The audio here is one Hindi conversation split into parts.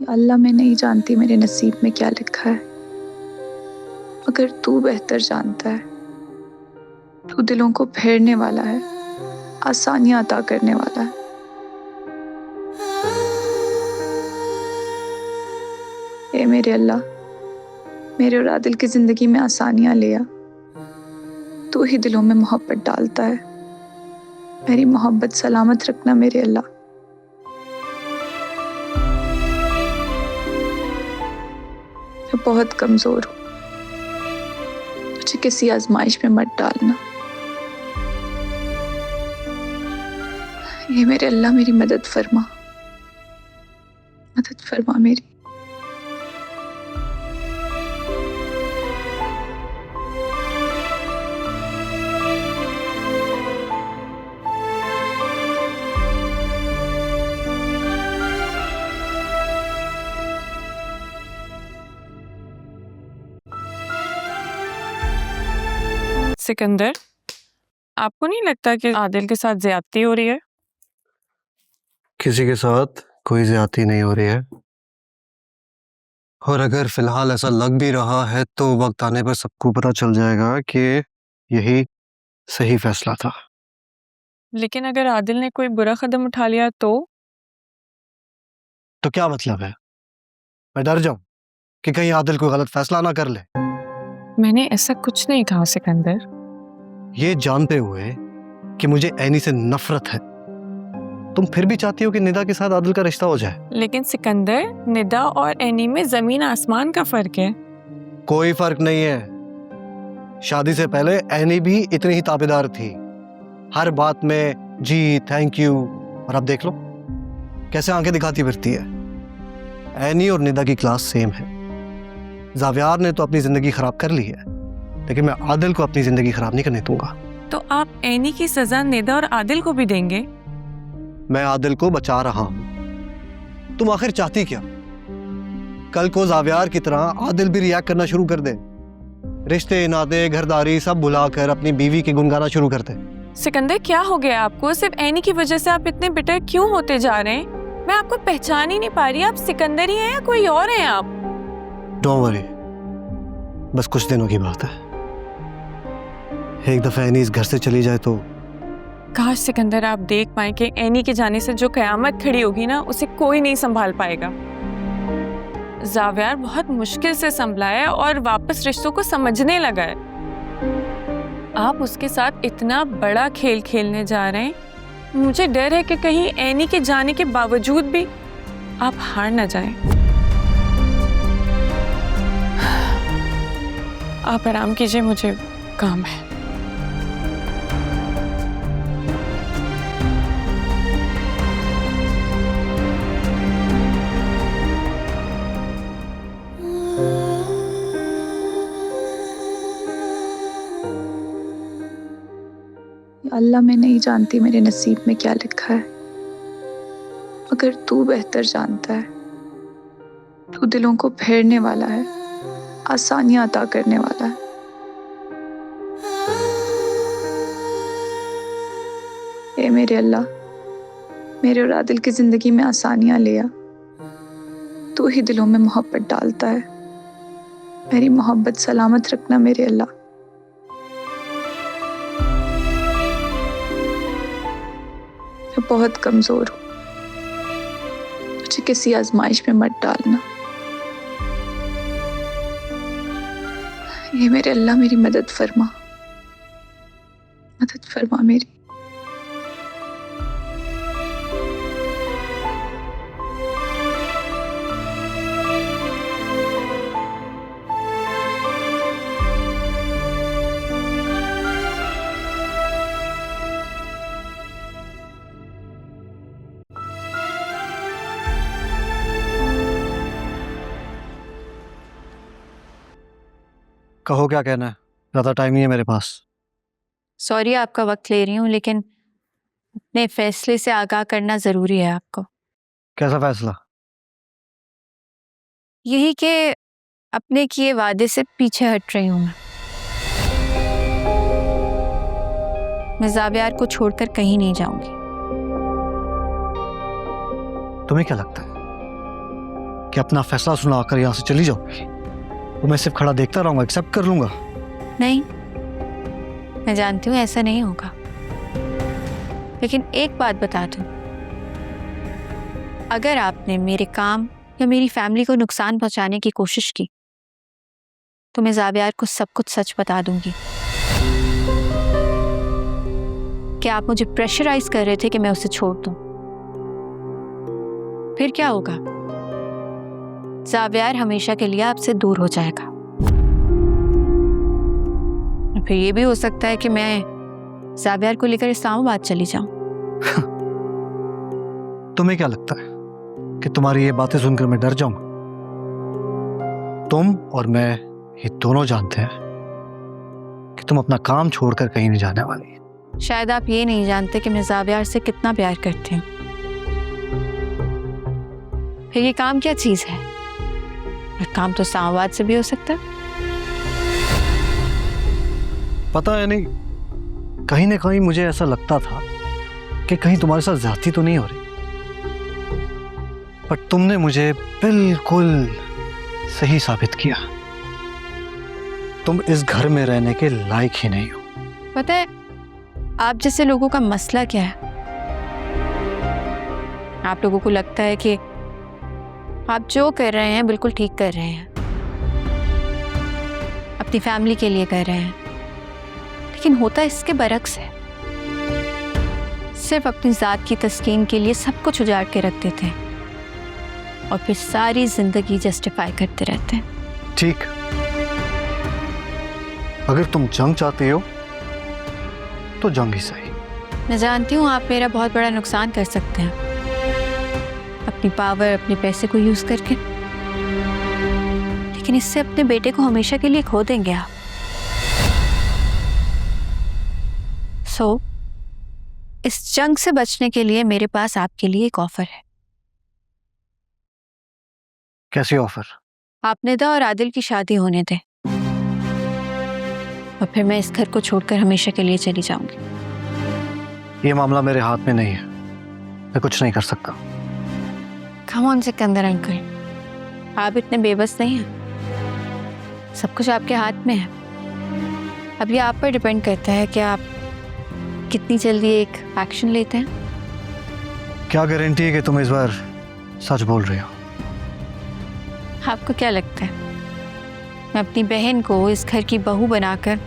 अल्लाह, मैं नहीं जानती मेरे नसीब में क्या लिखा है, मगर तू बेहतर जानता है। तू दिलों को फेरने वाला है, आसानियां अता करने वाला है। ए मेरे अल्लाह, मेरे और आदिल की जिंदगी में आसानियां ले आ। तू ही दिलों में मोहब्बत डालता है। मेरी मोहब्बत सलामत रखना मेरे अल्लाह। मैं बहुत कमजोर हूँ, मुझे किसी आजमाइश में मत डालना। ये मेरे अल्लाह, मेरी मदद फरमा, मदद फरमा मेरी। सिकंदर, आपको नहीं लगता कि आदिल के साथ ज्यादती हो रही है? किसी के साथ कोई ज्यादती नहीं हो रही है, और अगर फिलहाल ऐसा लग भी रहा है तो वक्त आने पर सबको पता चल जाएगा कि यही सही फैसला था। लेकिन अगर आदिल ने कोई बुरा कदम उठा लिया तो क्या मतलब है? मैं डर जाऊं कि कहीं आदिल कोई गलत फैसला ना कर ले? मैंने ऐसा कुछ नहीं कहा सिकंदर। ये जानते हुए कि मुझे ऐनी से नफरत है, तुम फिर भी चाहती हो कि निदा के साथ आदिल का रिश्ता हो जाए? लेकिन सिकंदर, निदा और एनी में जमीन आसमान का फर्क है। कोई फर्क नहीं है। शादी से पहले ऐनी भी इतनी ही ताबेदार थी, हर बात में जी थैंक यू, और अब देख लो कैसे आंखें दिखाती फिरती है। ऐनी और निदा की क्लास सेम है। जावियार ने तो अपनी जिंदगी खराब कर ली है, लेकिन मैं आदिल को अपनी जिंदगी खराब नहीं करने दूंगा। तो आप एनी की सजा निदा और आदिल को भी देंगे? मैं आदिल को बचा रहा हूं। तुम आखिर चाहती क्या? कल को जावियार की तरह आदिल भी रिएक्ट करना शुरू कर दे, रिश्ते नाते घरदारी सब भुलाकर अपनी बीवी के गुन गाना शुरू कर दे। सिकंदर, क्या हो गया आपको? सिर्फ एनी की वजह से आप इतने बिटर क्यों होते जा रहे हैं? मैं आपको पहचान ही नहीं पा रही। आप सिकंदर ही हैं या कोई और हैं आप? डोंट वरी, बस कुछ दिनों की बात है। एक दफा एनी इस घर से चली जाए तो काश सिकंदर आप देख पाए कि एनी के जाने से जो कयामत खड़ी होगी ना, उसे कोई नहीं संभाल पाएगा। जावियार बहुत मुश्किल से संभला है और वापस रिश्तों को समझने लगा है। आप उसके साथ इतना बड़ा खेल खेलने जा रहे हैं, मुझे डर है कि कहीं एनी के जाने के बावजूद भी आप हार ना जाएं। आप आराम कीजिए, मुझे काम है। अल्लाह, मैं नहीं जानती मेरे नसीब में क्या लिखा है, मगर तू बेहतर जानता है। तू दिलों को फेरने वाला है, आसानियां अता करने वाला है। ए मेरे अल्लाह, मेरे और आदिल की जिंदगी में आसानियां ले आ। तू ही दिलों में मोहब्बत डालता है। मेरी मोहब्बत सलामत रखना मेरे अल्लाह। मैं बहुत कमजोर हूँ, मुझे किसी आजमाइश में मत डालना। ये मेरे अल्लाह, मेरी मदद फरमा, मदद फरमा मेरी। कहो क्या कहना है, ज्यादा टाइम नहीं है मेरे पास। सॉरी आपका वक्त ले रही हूँ, लेकिन अपने फैसले से आगाह करना जरूरी है आपको। कैसा फैसला? यही कि अपने किए वादे से पीछे हट रही हूँ मैं। मैं जावियार को छोड़कर कहीं नहीं जाऊंगी। तुम्हें क्या लगता है कि अपना फैसला सुनाकर यहाँ से चली जाओगी? तो मैं सिर्फ खड़ा देखता रहूंगा, एक्सेप्ट कर लूंगा? नहीं, मैं जानती हूँ ऐसा नहीं होगा, लेकिन एक बात बता दूं, अगर आपने मेरे काम या मेरी फैमिली को नुकसान पहुंचाने की कोशिश की तो मैं जावियार को सब कुछ सच बता दूंगी कि आप मुझे प्रेशराइज कर रहे थे कि मैं उसे छोड़ दूं। फिर क्या होगा? जावियार हमेशा के लिए आपसे दूर हो जाएगा। फिर ये भी हो सकता है कि मैं जावियार को लेकर इस्लामाबाद चली जाऊं। तुम्हें क्या लगता है कि तुम्हारी ये बातें सुनकर मैं डर जाऊंगा? तुम और मैं ये दोनों जानते हैं कि तुम अपना काम छोड़कर कहीं नहीं जाने वाली। शायद आप ये नहीं जानते कि मैं जावियार से कितना प्यार करती हूँ। फिर ये काम क्या चीज है? और काम तो इस्लामाबाद से भी हो सकता है। पता है नहीं, कहीं ना कहीं मुझे ऐसा लगता था कि कहीं तुम्हारे साथ ज्यादती तो नहीं हो रही, पर तुमने मुझे बिल्कुल सही साबित किया। तुम इस घर में रहने के लायक ही नहीं हो। पता है आप जैसे लोगों का मसला क्या है? आप लोगों को लगता है कि आप जो कर रहे हैं बिल्कुल ठीक कर रहे हैं, अपनी फैमिली के लिए कर रहे हैं, लेकिन होता इसके बरक्स है। सिर्फ अपनी जात की तस्कीन के लिए सब कुछ उजाड़ के रख देते हैं और फिर सारी जिंदगी जस्टिफाई करते रहते हैं। ठीक, अगर तुम जंग चाहते हो तो जंग ही सही। मैं जानती हूँ आप मेरा बहुत बड़ा नुकसान कर सकते हैं अपनी पावर, अपने पैसे को यूज करके, लेकिन इससे अपने बेटे को हमेशा के लिए खो देंगे आप। इस जंग से बचने के लिए मेरे पास आपके लिए एक ऑफर है। कैसी ऑफर? आप निदा और आदिल की शादी होने दें और फिर मैं इस घर को छोड़कर हमेशा के लिए चली जाऊंगी। ये मामला मेरे हाथ में नहीं है, मैं कुछ नहीं कर सकता। कम ऑन सिकंदर अंकल, आप इतने बेबस नहीं हैं। सब कुछ आपके हाथ में है। अब ये आप पर डिपेंड करता है कि आप कितनी जल्दी एक एक्शन लेते हैं। क्या गारंटी है कि तुम इस बार सच बोल रही हो? आपको क्या लगता है मैं अपनी बहन को इस घर की बहू बनाकर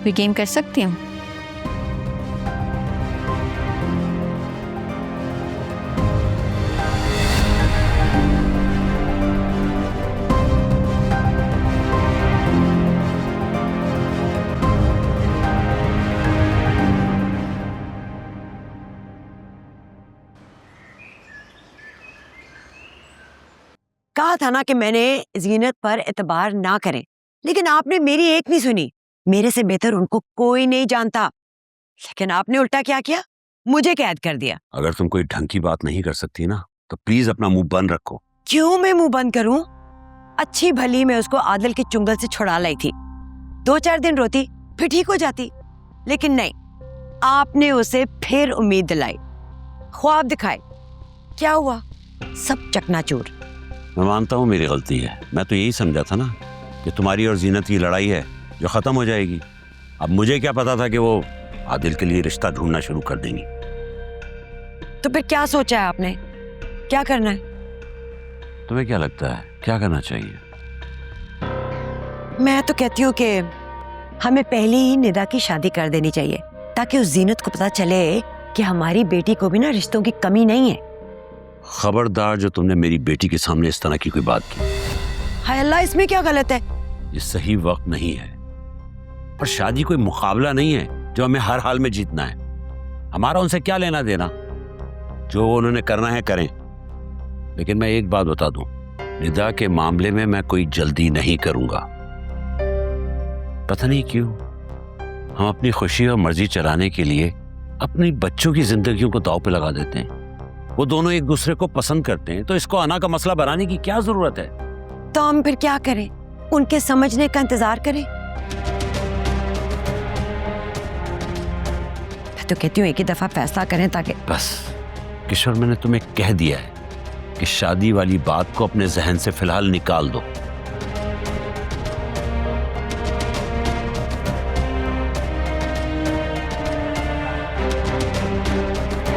भी गेम कर सकती हूँ? कहा था ना कि मैंने जीनत पर एतबार ना करें, लेकिन आपने मेरी एक नहीं सुनी। मेरे से बेहतर उनको कोई नहीं जानता, लेकिन आपने उल्टा क्या किया, मुझे कैद कर दिया। अगर तुम कोई ढंग की बात नहीं कर सकती ना तो प्लीज अपना मुंह बंद रखो। क्यों मैं मुंह बंद करूं? अच्छी भली मैं उसको आदिल के चुंगल से छुड़ा लाई थी। 2-4 दिन रोती फिर ठीक हो जाती, लेकिन नहीं, आपने उसे फिर उम्मीद दिलाई, ख्वाब दिखाए। क्या हुआ? सब चकनाचूर। मैं मानता हूँ मेरी गलती है। मैं तो यही समझा था ना कि तुम्हारी और जीनत की लड़ाई है जो खत्म हो जाएगी। अब मुझे क्या पता था कि वो आदिल के लिए रिश्ता ढूंढना शुरू कर देंगी। तो फिर क्या सोचा है आपने? क्या करना है? तुम्हें क्या लगता है क्या करना चाहिए? मैं तो कहती हूँ कि हमें पहले ही निदा की शादी कर देनी चाहिए, ताकि उस जीनत को पता चले कि हमारी बेटी को भी ना रिश्तों की कमी नहीं है। खबरदार जो तुमने मेरी बेटी के सामने इस तरह की कोई बात की। हाय अल्लाह, इसमें क्या गलत है? ये सही वक्त नहीं है, और शादी कोई मुकाबला नहीं है जो हमें हर हाल में जीतना है। हमारा उनसे क्या लेना देना, जो उन्होंने करना है करें। लेकिन मैं एक बात बता दूं, निदा के मामले में मैं कोई जल्दी नहीं करूंगा। पता नहीं क्यों हम अपनी खुशी और मर्जी चलाने के लिए अपनी बच्चों की जिंदगियों को दांव पे लगा देते हैं। वो दोनों एक दूसरे को पसंद करते हैं, तो इसको अना का मसला बनाने की क्या जरूरत है? तो हम फिर क्या करें? उनके समझने का इंतजार करें? मैं तो कहती हूँ एक ही दफा फैसला करें ताकि बस किशोर, मैंने तुम्हें कह दिया है कि शादी वाली बात को अपने जहन से फिलहाल निकाल दो।